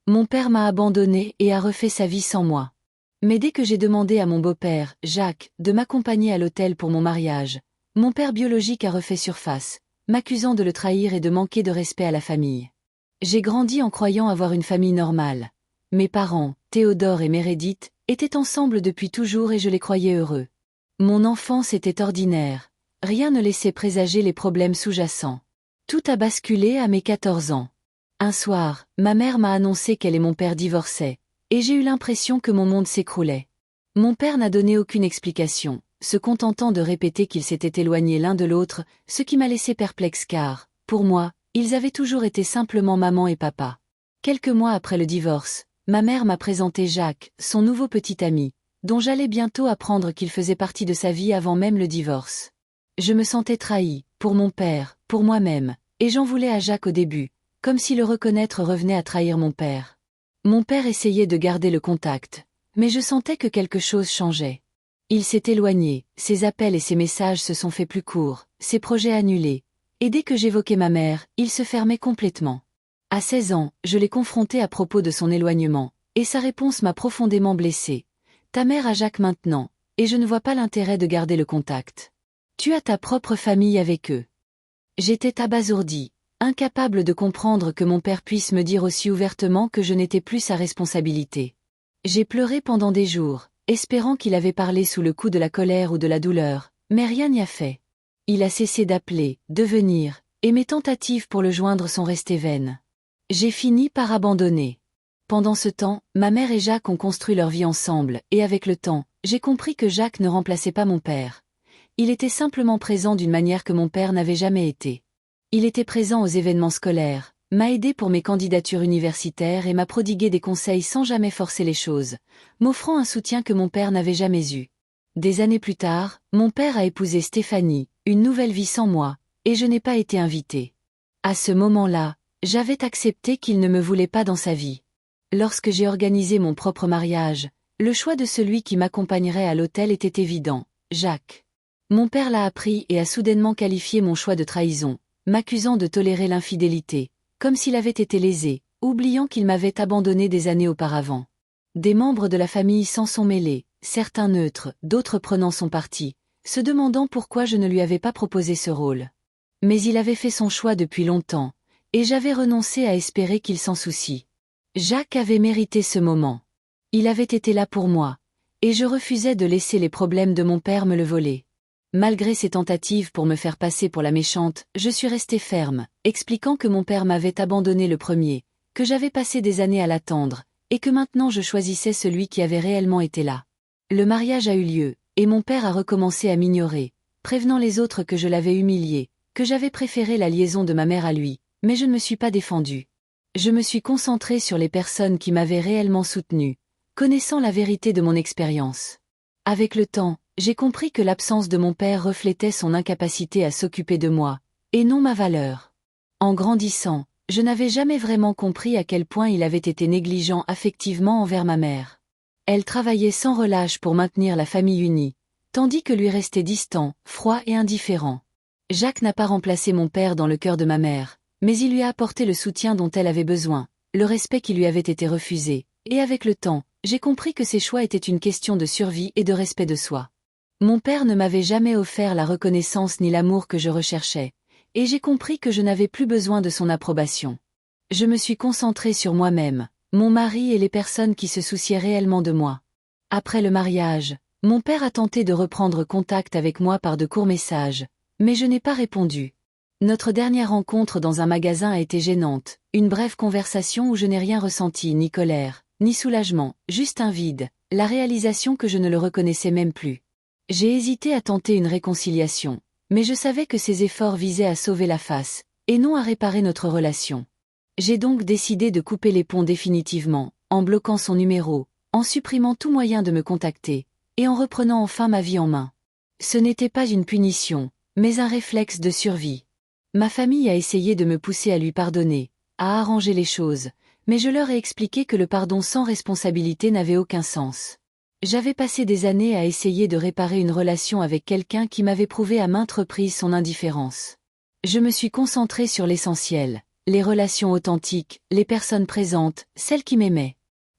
Mon père m'a abandonné et a refait sa vie sans moi. Mais dès que j'ai demandé à mon beau-père, Jacques, de m'accompagner à l'hôtel pour mon mariage, mon père biologique a refait surface, m'accusant de le trahir et de manquer de respect à la famille. J'ai grandi en croyant avoir une famille normale. Mes parents, Théodore et Meredith, étaient ensemble depuis toujours et je les croyais heureux. Mon enfance était ordinaire. Rien ne laissait présager les problèmes sous-jacents. Tout a basculé à mes 14 ans. Un soir, ma mère m'a annoncé qu'elle et mon père divorçaient, et j'ai eu l'impression que mon monde s'écroulait. Mon père n'a donné aucune explication, se contentant de répéter qu'ils s'étaient éloignés l'un de l'autre, ce qui m'a laissé perplexe car, pour moi, ils avaient toujours été simplement maman et papa. Quelques mois après le divorce, ma mère m'a présenté Jacques, son nouveau petit ami, dont j'allais bientôt apprendre qu'il faisait partie de sa vie avant même le divorce. Je me sentais trahie, pour mon père, pour moi-même, et j'en voulais à Jacques au début, comme si le reconnaître revenait à trahir mon père. Mon père essayait de garder le contact, mais je sentais que quelque chose changeait. Il s'est éloigné, ses appels et ses messages se sont faits plus courts, ses projets annulés, et dès que j'évoquais ma mère, il se fermait complètement. À 16 ans, je l'ai confronté à propos de son éloignement, et sa réponse m'a profondément blessée. Ta mère a Jacques maintenant, et je ne vois pas l'intérêt de garder le contact. Tu as ta propre famille avec eux. J'étais abasourdie, incapable de comprendre que mon père puisse me dire aussi ouvertement que je n'étais plus sa responsabilité. J'ai pleuré pendant des jours, espérant qu'il avait parlé sous le coup de la colère ou de la douleur, mais rien n'y a fait. Il a cessé d'appeler, de venir, et mes tentatives pour le joindre sont restées vaines. J'ai fini par abandonner. Pendant ce temps, ma mère et Jacques ont construit leur vie ensemble, et avec le temps, j'ai compris que Jacques ne remplaçait pas mon père. Il était simplement présent d'une manière que mon père n'avait jamais été. Il était présent aux événements scolaires, m'a aidé pour mes candidatures universitaires et m'a prodigué des conseils sans jamais forcer les choses, m'offrant un soutien que mon père n'avait jamais eu. Des années plus tard, mon père a épousé Stéphanie, une nouvelle vie sans moi, et je n'ai pas été invitée. À ce moment-là, j'avais accepté qu'il ne me voulait pas dans sa vie. Lorsque j'ai organisé mon propre mariage, le choix de celui qui m'accompagnerait à l'hôtel était évident, Jacques. Mon père l'a appris et a soudainement qualifié mon choix de trahison, m'accusant de tolérer l'infidélité, comme s'il avait été lésé, oubliant qu'il m'avait abandonné des années auparavant. Des membres de la famille s'en sont mêlés, certains neutres, d'autres prenant son parti, se demandant pourquoi je ne lui avais pas proposé ce rôle. Mais il avait fait son choix depuis longtemps, et j'avais renoncé à espérer qu'il s'en soucie. Jacques avait mérité ce moment. Il avait été là pour moi, et je refusais de laisser les problèmes de mon père me le voler. Malgré ses tentatives pour me faire passer pour la méchante, je suis restée ferme, expliquant que mon père m'avait abandonné le premier, que j'avais passé des années à l'attendre, et que maintenant je choisissais celui qui avait réellement été là. Le mariage a eu lieu, et mon père a recommencé à m'ignorer, prévenant les autres que je l'avais humilié, que j'avais préféré la liaison de ma mère à lui, mais je ne me suis pas défendue. Je me suis concentrée sur les personnes qui m'avaient réellement soutenue, connaissant la vérité de mon expérience. Avec le temps, j'ai compris que l'absence de mon père reflétait son incapacité à s'occuper de moi, et non ma valeur. En grandissant, je n'avais jamais vraiment compris à quel point il avait été négligent affectivement envers ma mère. Elle travaillait sans relâche pour maintenir la famille unie, tandis que lui restait distant, froid et indifférent. Jacques n'a pas remplacé mon père dans le cœur de ma mère, mais il lui a apporté le soutien dont elle avait besoin, le respect qui lui avait été refusé, et avec le temps, j'ai compris que ses choix étaient une question de survie et de respect de soi. Mon père ne m'avait jamais offert la reconnaissance ni l'amour que je recherchais, et j'ai compris que je n'avais plus besoin de son approbation. Je me suis concentrée sur moi-même, mon mari et les personnes qui se souciaient réellement de moi. Après le mariage, mon père a tenté de reprendre contact avec moi par de courts messages, mais je n'ai pas répondu. Notre dernière rencontre dans un magasin a été gênante, une brève conversation où je n'ai rien ressenti, ni colère, ni soulagement, juste un vide, la réalisation que je ne le reconnaissais même plus. J'ai hésité à tenter une réconciliation, mais je savais que ces efforts visaient à sauver la face, et non à réparer notre relation. J'ai donc décidé de couper les ponts définitivement, en bloquant son numéro, en supprimant tout moyen de me contacter, et en reprenant enfin ma vie en main. Ce n'était pas une punition, mais un réflexe de survie. Ma famille a essayé de me pousser à lui pardonner, à arranger les choses, mais je leur ai expliqué que le pardon sans responsabilité n'avait aucun sens. J'avais passé des années à essayer de réparer une relation avec quelqu'un qui m'avait prouvé à maintes reprises son indifférence. Je me suis concentrée sur l'essentiel, les relations authentiques, les personnes présentes, celles qui m'aimaient.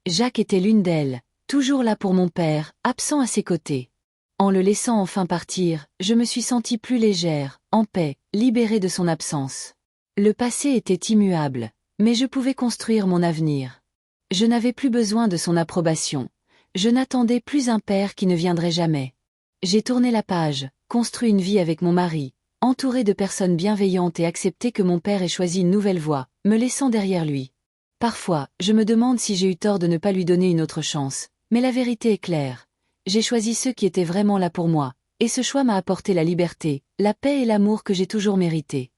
Jacques était l'une d'elles, toujours là pour mon père, absent à ses côtés. En le laissant enfin partir, je me suis sentie plus légère, en paix, libérée de son absence. Le passé était immuable, mais je pouvais construire mon avenir. Je n'avais plus besoin de son approbation. Je n'attendais plus un père qui ne viendrait jamais. J'ai tourné la page, construit une vie avec mon mari, entouré de personnes bienveillantes et accepté que mon père ait choisi une nouvelle voie, me laissant derrière lui. Parfois, je me demande si j'ai eu tort de ne pas lui donner une autre chance, mais la vérité est claire. J'ai choisi ceux qui étaient vraiment là pour moi, et ce choix m'a apporté la liberté, la paix et l'amour que j'ai toujours mérité.